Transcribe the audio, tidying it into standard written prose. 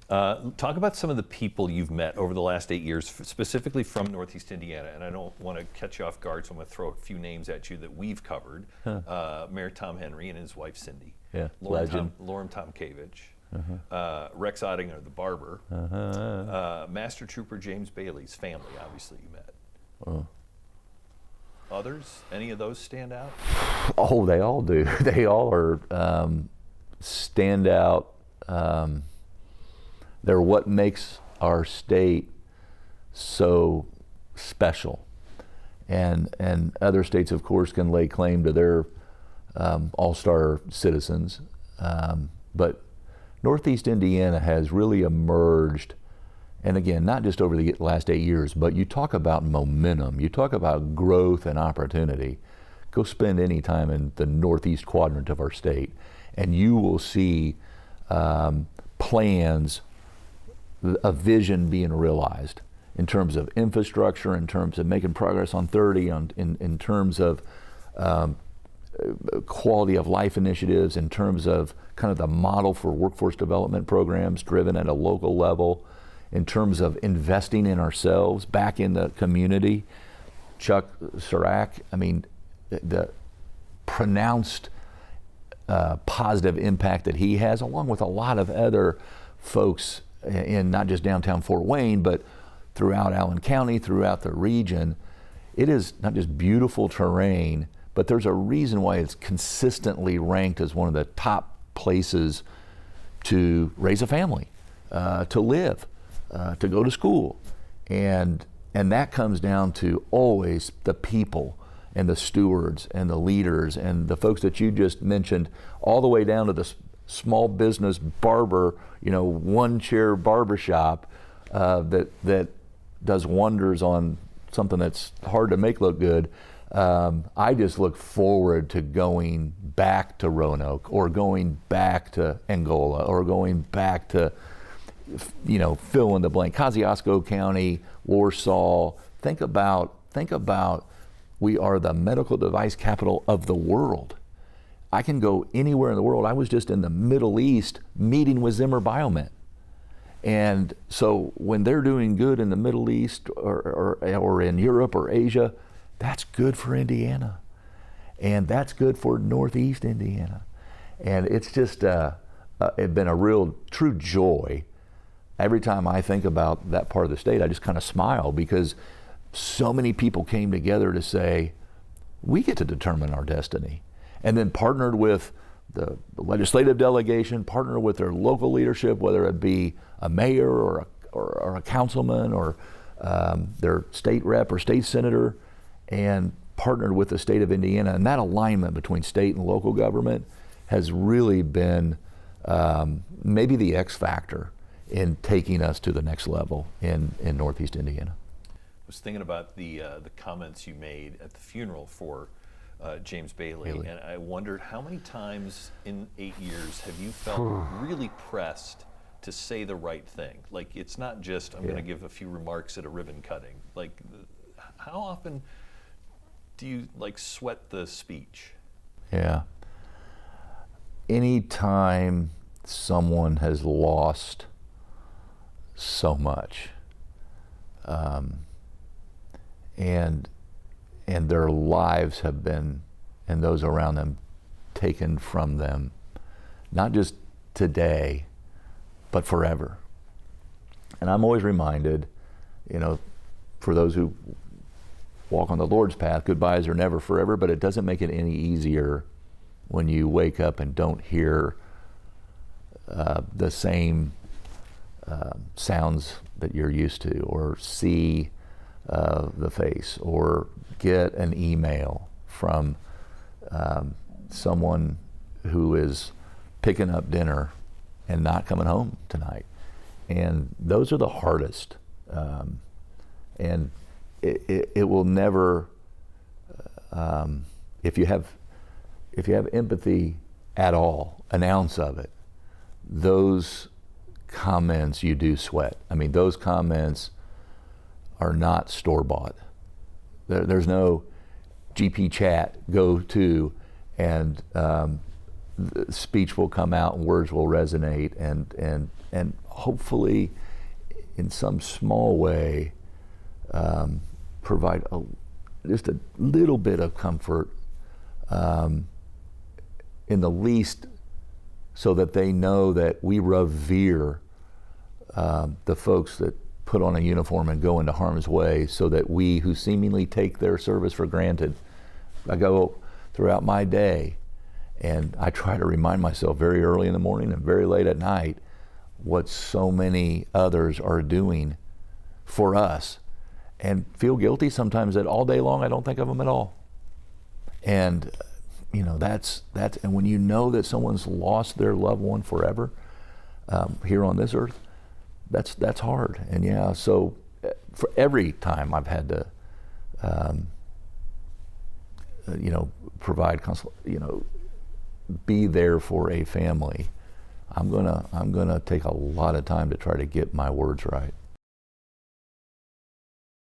Talk about some of the people you've met over the last 8 years, specifically from Northeast Indiana. And I don't want to catch you off guard, so I'm going to throw a few names at you that we've covered. Mayor Tom Henry and his wife Cindy. Yeah, Lauren Tomkevich. Rex Ottinger, the barber. Master Trooper James Bailey's family, obviously, you met. Others? Any of those stand out? Oh, they all do. They all are stand out. They're what makes our state so special. And other states, of course, can lay claim to their all-star citizens. But Northeast Indiana has really emerged, and again, not just over the last 8 years, but you talk about momentum, you talk about growth and opportunity. Go spend any time in the northeast quadrant of our state, and you will see plans, a vision being realized in terms of infrastructure, in terms of making progress on 30, in terms of quality of life initiatives, in terms of kind of the model for workforce development programs driven at a local level, in terms of investing in ourselves, back in the community. Chuck Sirac, I mean, the pronounced positive impact that he has, along with a lot of other folks in not just downtown Fort Wayne, but throughout Allen County, throughout the region. It is not just beautiful terrain, but there's a reason why it's consistently ranked as one of the top places to raise a family, to live, to go to school. And that comes down to always the people and the stewards and the leaders and the folks that you just mentioned, all the way down to the small business barber, one chair barbershop that does wonders on something that's hard to make look good. I just look forward to going back to Roanoke, or going back to Angola, or going back to, fill in the blank, Kosciuszko County, Warsaw. Think about, we are the medical device capital of the world. I can go anywhere in the world. I was just in the Middle East meeting with Zimmer Biomet. And so when they're doing good in the Middle East or in Europe or Asia, that's good for Indiana. And that's good for Northeast Indiana. And it's just it's been a real, true joy. Every time I think about that part of the state, I just kind of smile, because so many people came together to say, we get to determine our destiny. And then partnered with the legislative delegation, partnered with their local leadership, whether it be a mayor or a councilman or their state rep or state senator, and partnered with the state of Indiana. And that alignment between state and local government has really been maybe the X factor in taking us to the next level in Northeast Indiana. I was thinking about the comments you made at the funeral for James Bailey, and I wondered how many times in 8 years have you felt really pressed to say the right thing? Like, it's not just, I'm going to give a few remarks at a ribbon cutting. Like, how often do you sweat the speech? Yeah. Anytime someone has lost so much, and their lives have been, and those around them, taken from them, not just today, but forever. And I'm always reminded, for those who walk on the Lord's path, goodbyes are never forever, but it doesn't make it any easier when you wake up and don't hear the same sounds that you're used to, or see the face, or get an email from someone who is picking up dinner and not coming home tonight. And those are the hardest. And it will never, if you have empathy at all, an ounce of it, those comments you do sweat. I mean, those comments are not store-bought. There's no GP chat, go to, and speech will come out and words will resonate, and hopefully in some small way provide just a little bit of comfort, in the least, so that they know that we revere the folks that put on a uniform and go into harm's way, so that we who seemingly take their service for granted. I go throughout my day and I try to remind myself very early in the morning and very late at night what so many others are doing for us, and feel guilty sometimes that all day long I don't think of them at all. And you know, that's and when you know that someone's lost their loved one forever here on this earth, that's hard. And yeah, so for every time I've had to provide be there for a family, I'm gonna take a lot of time to try to get my words right.